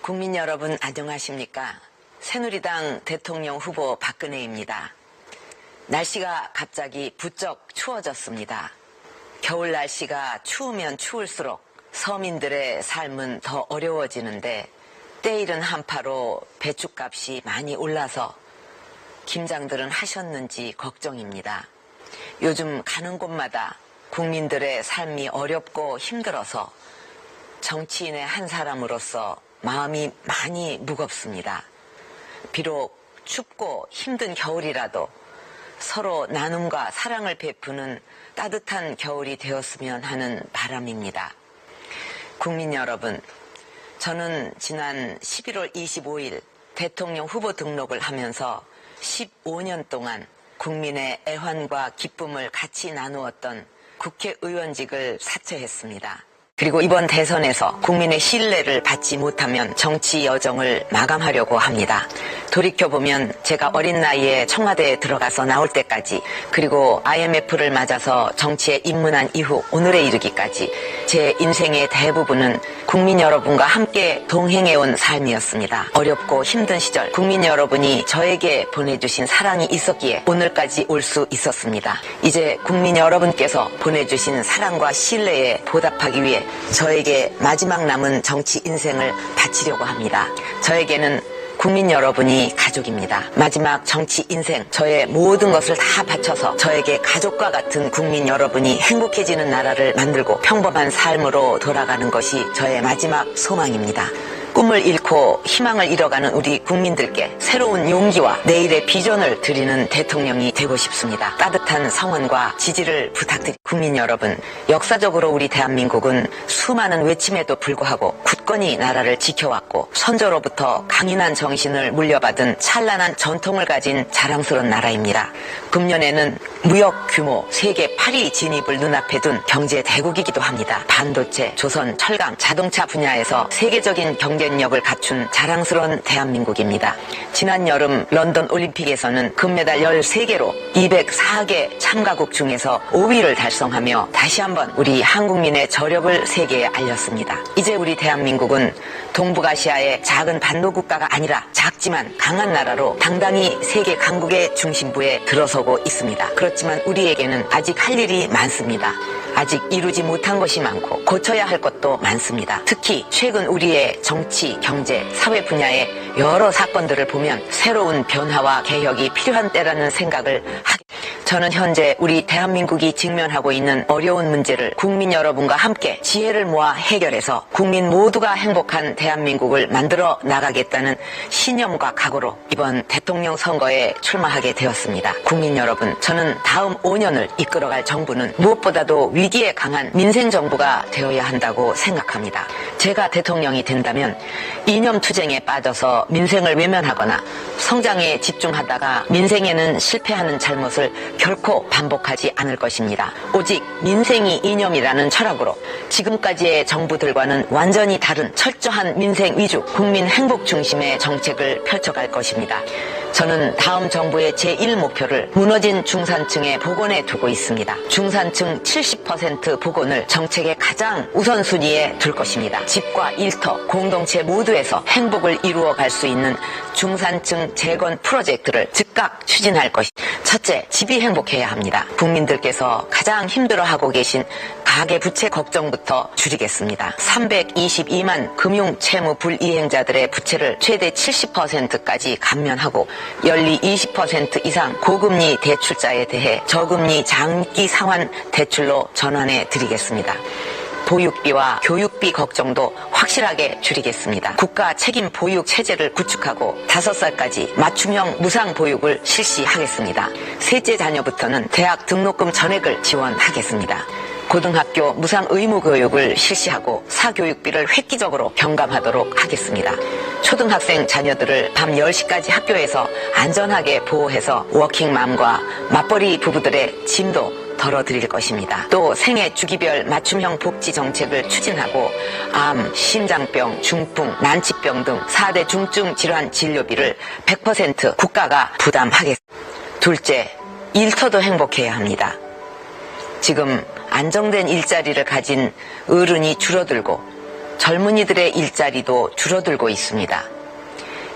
국민 여러분 안녕하십니까? 새누리당 대통령 후보 박근혜입니다. 날씨가 갑자기 부쩍 추워졌습니다. 겨울 날씨가 추우면 추울수록 서민들의 삶은 더 어려워지는데 때이른 한파로 배춧값이 많이 올라서 김장들은 하셨는지 걱정입니다. 요즘 가는 곳마다 국민들의 삶이 어렵고 힘들어서 정치인의 한 사람으로서 마음이 많이 무겁습니다. 비록 춥고 힘든 겨울이라도 서로 나눔과 사랑을 베푸는 따뜻한 겨울이 되었으면 하는 바람입니다. 국민 여러분, 저는 지난 11월 25일 대통령 후보 등록을 하면서 15년 동안 국민의 애환과 기쁨을 같이 나누었던 국회의원직을 사퇴했습니다. 그리고 이번 대선에서 국민의 신뢰를 받지 못하면 정치 여정을 마감하려고 합니다. 돌이켜보면 제가 어린 나이에 청와대에 들어가서 나올 때까지, 그리고 IMF를 맞아서 정치에 입문한 이후 오늘에 이르기까지 제 인생의 대부분은 국민 여러분과 함께 동행해온 삶이었습니다. 어렵고 힘든 시절 국민 여러분이 저에게 보내주신 사랑이 있었기에 오늘까지 올 수 있었습니다. 이제 국민 여러분께서 보내주신 사랑과 신뢰에 보답하기 위해 저에게 마지막 남은 정치 인생을 바치려고 합니다. 저에게는 국민 여러분이 가족입니다. 마지막 정치 인생, 저의 모든 것을 다 바쳐서 저에게 가족과 같은 국민 여러분이 행복해지는 나라를 만들고 평범한 삶으로 돌아가는 것이 저의 마지막 소망입니다. 꿈을 잃고 희망을 잃어가는 우리 국민들께 새로운 용기와 내일의 비전을 드리는 대통령이 되고 싶습니다. 따뜻한 성원과 지지를 부탁드립니다. 국민 여러분, 역사적으로 우리 대한민국은 수많은 외침에도 불구하고 굳건히 나라를 지켜왔고 선조로부터 강인한 정신을 물려받은 찬란한 전통을 가진 자랑스러운 나라입니다. 금년에는 무역 규모 세계 8위 진입을 눈앞에 둔 경제 대국이기도 합니다. 반도체, 조선, 철강, 자동차 분야에서 세계적인 경쟁력을 갖춘 자랑스러운 대한민국입니다. 지난 여름 런던 올림픽에서는 금메달 13개로 204개 참가국 중에서 5위를 달성하며 다시 한번 우리 한국민의 저력을 세계에 알렸습니다. 이제 우리 대한민국은 동북아시아의 작은 반도국가가 아니라 작지만 강한 나라로 당당히 세계 강국의 중심부에 들어서고 있습니다. 그렇지만 우리에게는 아직 할 일이 많습니다. 아직 이루지 못한 것이 많고 고쳐야 할 것도 많습니다. 특히 최근 우리의 정치, 경제, 사회 분야의 여러 사건들을 보면 새로운 변화와 개혁이 필요한 때라는 생각을 하게 됩니다. 저는 현재 우리 대한민국이 직면하고 있는 어려운 문제를 국민 여러분과 함께 지혜를 모아 해결해서 국민 모두가 행복한 대한민국을 만들어 나가겠다는 신념과 각오로 이번 대통령 선거에 출마하게 되었습니다. 국민 여러분, 저는 다음 5년을 이끌어갈 정부는 무엇보다도 위기에 강한 민생정부가 되어야 한다고 생각합니다. 제가 대통령이 된다면 이념투쟁에 빠져서 민생을 외면하거나 성장에 집중하다가 민생에는 실패하는 잘못을 결코 반복하지 않을 것입니다. 오직 민생이 이념이라는 철학으로 지금까지의 정부들과는 완전히 다른 철저한 민생 위주, 국민 행복 중심의 정책을 펼쳐갈 것입니다. 저는 다음 정부의 제1목표를 무너진 중산층의 복원에 두고 있습니다. 중산층 70% 복원을 정책의 가장 우선순위에 둘 것입니다. 집과 일터, 공동체 모두에서 행복을 이루어갈 수 있는 중산층 재건 프로젝트를 즉각 추진할 것입니다. 첫째, 집이 행복해야 합니다. 국민들께서 가장 힘들어하고 계신 가계부채 걱정부터 줄이겠습니다. 322만 금융채무 불이행자들의 부채를 최대 70%까지 감면하고 연리 20% 이상 고금리 대출자에 대해 저금리 장기 상환 대출로 전환해 드리겠습니다. 보육비와 교육비 걱정도 확실하게 줄이겠습니다. 국가 책임 보육 체제를 구축하고 5살까지 맞춤형 무상 보육을 실시하겠습니다. 셋째 자녀부터는 대학 등록금 전액을 지원하겠습니다. 고등학교 무상 의무 교육을 실시하고 사교육비를 획기적으로 경감하도록 하겠습니다. 초등학생 자녀들을 밤 10시까지 학교에서 안전하게 보호해서 워킹맘과 맞벌이 부부들의 짐도 덜어드릴 것입니다. 또 생애 주기별 맞춤형 복지 정책을 추진하고 암, 심장병, 중풍, 난치병 등 4대 중증 질환 진료비를 100% 국가가 부담하겠습니다. 둘째, 일터도 행복해야 합니다. 지금 안정된 일자리를 가진 어른이 줄어들고 젊은이들의 일자리도 줄어들고 있습니다.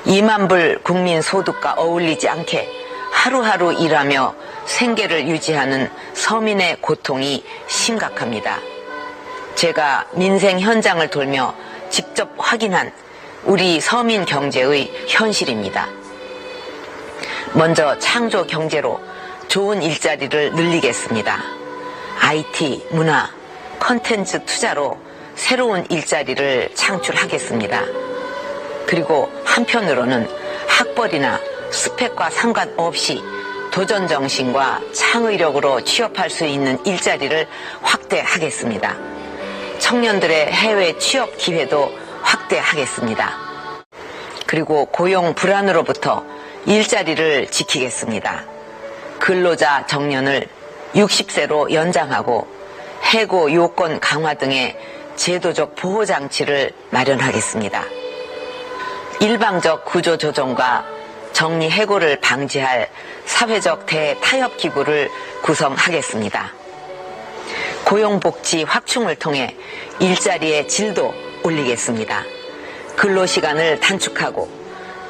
2만 불 국민 소득과 어울리지 않게 하루하루 일하며 생계를 유지하는 서민의 고통이 심각합니다. 제가 민생 현장을 돌며 직접 확인한 우리 서민 경제의 현실입니다. 먼저 창조 경제로 좋은 일자리를 늘리겠습니다. IT, 문화, 콘텐츠 투자로 새로운 일자리를 창출하겠습니다. 그리고 한편으로는 학벌이나 스펙과 상관없이 도전 정신과 창의력으로 취업할 수 있는 일자리를 확대하겠습니다. 청년들의 해외 취업 기회도 확대하겠습니다. 그리고 고용 불안으로부터 일자리를 지키겠습니다. 근로자 정년을 60세로 연장하고 해고 요건 강화 등의 제도적 보호장치를 마련하겠습니다. 일방적 구조조정과 정리해고를 방지할 사회적 대타협기구를 구성하겠습니다. 고용복지 확충을 통해 일자리의 질도 올리겠습니다. 근로시간을 단축하고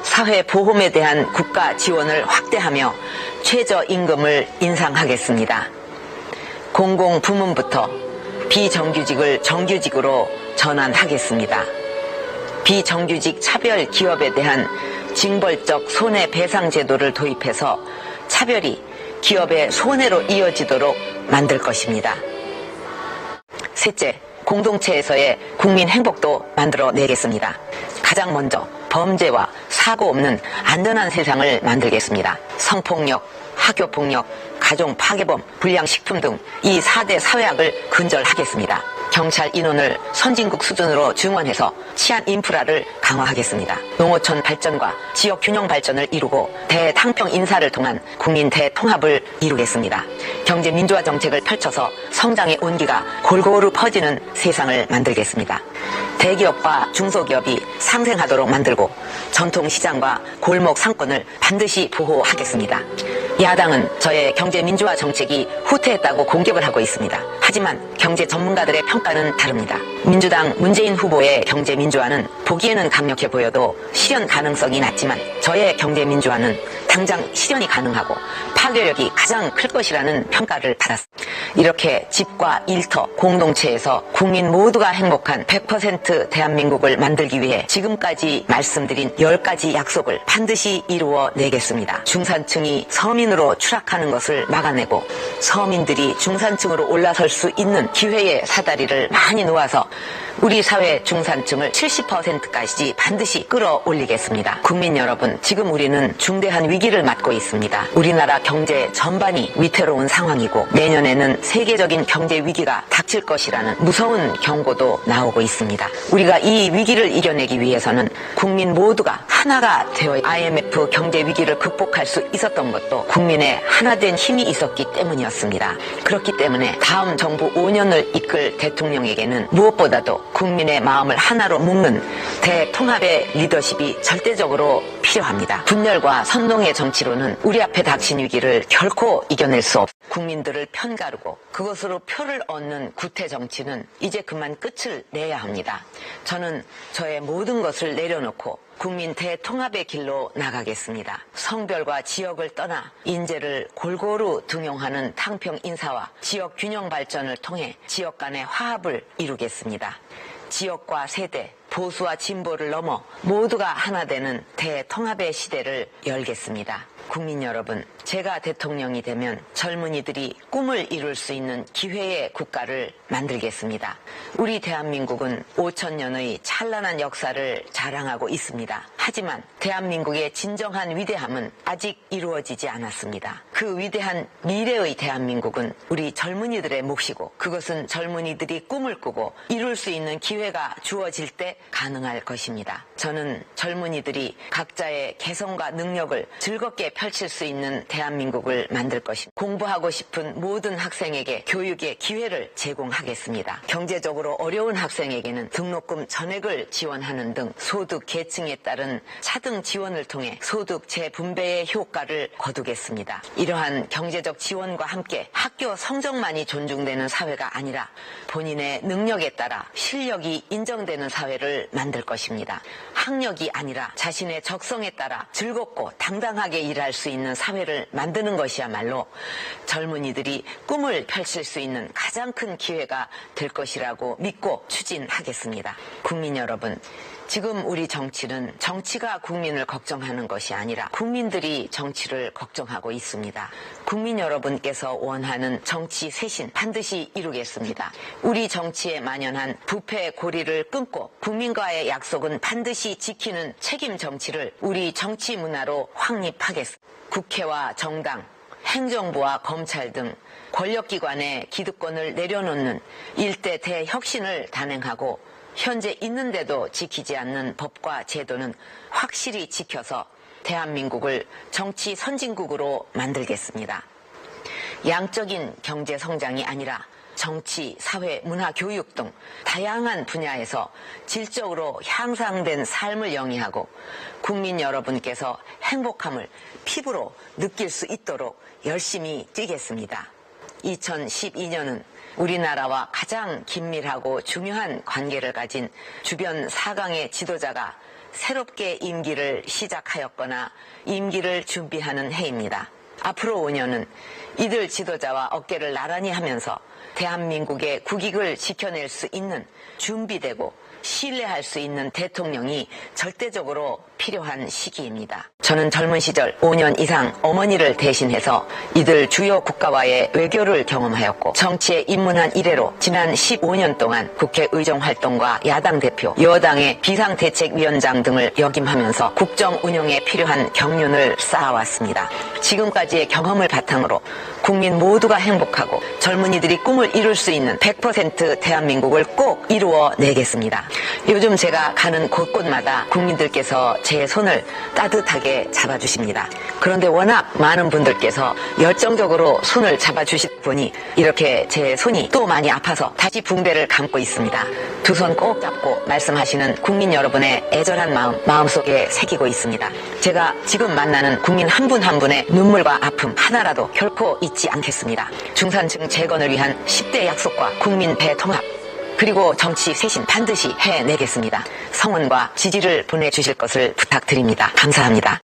사회보험에 대한 국가 지원을 확대하며 최저임금을 인상하겠습니다. 공공부문부터 비정규직을 정규직으로 전환하겠습니다. 비정규직 차별 기업에 대한 징벌적 손해배상 제도를 도입해서 차별이 기업의 손해로 이어지도록 만들 것입니다. 셋째, 공동체에서의 국민 행복도 만들어내겠습니다. 가장 먼저 범죄와 사고 없는 안전한 세상을 만들겠습니다. 성폭력, 학교폭력, 가정파괴범, 불량식품 등 이 4대 사회악을 근절하겠습니다. 경찰 인원을 선진국 수준으로 증원해서 치안 인프라를 강화하겠습니다. 농어촌 발전과 지역 균형 발전을 이루고 대탕평 인사를 통한 국민 대통합을 이루겠습니다. 경제 민주화 정책을 펼쳐서 성장의 온기가 골고루 퍼지는 세상을 만들겠습니다. 대기업과 중소기업이 상생하도록 만들고 전통시장과 골목 상권을 반드시 보호하겠습니다. 야당은 저의 경제 민주화 정책이 후퇴했다고 공격을 하고 있습니다. 하지만 경제 전문가들의 평가는 다릅니다. 민주당 문재인 후보의 경제 민주화는 보기에는 강력해 보여도 실현 가능성이 낮지만 저의 경제 민주화는 당장 실현이 가능하고 파괴력이 가장 클 것이라는 평가를 받았습니다. 이렇게 집과 일터, 공동체에서 국민 모두가 행복한 100% 대한민국을 만들기 위해 지금까지 말씀드린 10가지 약속을 반드시 이루어내겠습니다. 중산층이 서민으로 추락하는 것을 막아내고 서민들이 중산층으로 올라설 수 있는 기회의 사다리를 많이 놓아서 우리 사회 중산층을 70%까지 반드시 끌어올리겠습니다. 국민 여러분, 지금 우리는 중대한 위기를 맞고 있습니다. 우리나라 경제 전반이 위태로운 상황이고 내년에는 세계적인 경제 위기가 닥칠 것이라는 무서운 경고도 나오고 있습니다. 우리가 이 위기를 이겨내기 위해서는 국민 모두가 하나가 되어 IMF 경제 위기를 극복할 수 있었던 것도 국민의 하나된 힘이 있었기 때문이었습니다. 그렇기 때문에 다음 정부 5년을 이끌 대통령에게는 무엇보다도 국민의 마음을 하나로 묶는 대통합의 리더십이 절대적으로 필요합니다. 분열과 선동의 정치로는 우리 앞에 닥친 위기를 결코 이겨낼 수 없습니다. 국민들을 편가르고 그것으로 표를 얻는 구태 정치는 이제 그만 끝을 내야 합니다. 저는 저의 모든 것을 내려놓고 국민 대통합의 길로 나가겠습니다. 성별과 지역을 떠나 인재를 골고루 등용하는 탕평 인사와 지역 균형 발전을 통해 지역 간의 화합을 이루겠습니다. 지역과 세대, 보수와 진보를 넘어 모두가 하나 되는 대통합의 시대를 열겠습니다. 국민 여러분, 제가 대통령이 되면 젊은이들이 꿈을 이룰 수 있는 기회의 국가를 만들겠습니다. 우리 대한민국은 5,000년의 찬란한 역사를 자랑하고 있습니다. 하지만 대한민국의 진정한 위대함은 아직 이루어지지 않았습니다. 그 위대한 미래의 대한민국은 우리 젊은이들의 몫이고 그것은 젊은이들이 꿈을 꾸고 이룰 수 있는 기회가 주어질 때 가능할 것입니다. 저는 젊은이들이 각자의 개성과 능력을 즐겁게 펼칠 수 있는 대한민국을 만들 것입니다. 공부하고 싶은 모든 학생에게 교육의 기회를 제공하겠습니다. 경제적으로 어려운 학생에게는 등록금 전액을 지원하는 등 소득 계층에 따른 지원, 차등 지원을 통해 소득 재분배의 효과를 거두겠습니다. 이러한 경제적 지원과 함께 학교 성적만이 존중되는 사회가 아니라 본인의 능력에 따라 실력이 인정되는 사회를 만들 것입니다. 학력이 아니라 자신의 적성에 따라 즐겁고 당당하게 일할 수 있는 사회를 만드는 것이야말로 젊은이들이 꿈을 펼칠 수 있는 가장 큰 기회가 될 것이라고 믿고 추진하겠습니다. 국민 여러분, 지금 우리 정치는 정치가 국민을 걱정하는 것이 아니라 국민들이 정치를 걱정하고 있습니다. 국민 여러분께서 원하는 정치 쇄신 반드시 이루겠습니다. 우리 정치에 만연한 부패 고리를 끊고 국민과의 약속은 반드시 지키는 책임 정치를 우리 정치 문화로 확립하겠습니다. 국회와 정당, 행정부와 검찰 등 권력기관의 기득권을 내려놓는 일대 대혁신을 단행하고 현재 있는데도 지키지 않는 법과 제도는 확실히 지켜서 대한민국을 정치 선진국으로 만들겠습니다. 양적인 경제 성장이 아니라 정치, 사회, 문화, 교육 등 다양한 분야에서 질적으로 향상된 삶을 영위하고 국민 여러분께서 행복함을 피부로 느낄 수 있도록 열심히 뛰겠습니다. 2012년은 우리나라와 가장 긴밀하고 중요한 관계를 가진 주변 4강의 지도자가 새롭게 임기를 시작하였거나 임기를 준비하는 해입니다. 앞으로 5년은 이들 지도자와 어깨를 나란히 하면서 대한민국의 국익을 지켜낼 수 있는 준비되고 신뢰할 수 있는 대통령이 절대적으로 필요한 시기입니다. 저는 젊은 시절 5년 이상 어머니를 대신해서 이들 주요 국가와의 외교를 경험하였고 정치에 입문한 이래로 지난 15년 동안 국회 의정 활동과 야당 대표, 여당의 비상대책위원장 등을 역임하면서 국정 운영에 필요한 경륜을 쌓아왔습니다. 지금까지의 경험을 바탕으로 국민 모두가 행복하고 젊은이들이 꿈을 이룰 수 있는 100% 대한민국을 꼭 이루어내겠습니다. 요즘 제가 가는 곳곳마다 국민들께서 제 손을 따뜻하게 잡아주십니다. 그런데 워낙 많은 분들께서 열정적으로 손을 잡아주시다 보니 이렇게 제 손이 또 많이 아파서 다시 붕대를 감고 있습니다. 두 손 꼭 잡고 말씀하시는 국민 여러분의 애절한 마음, 마음속에 새기고 있습니다. 제가 지금 만나는 국민 한 분 한 분의 눈물과 아픔 하나라도 결코 잊지 않겠습니다. 중산층 재건을 위한 10대 약속과 국민 대통합, 그리고 정치 쇄신 반드시 해내겠습니다. 성원과 지지를 보내주실 것을 부탁드립니다. 감사합니다.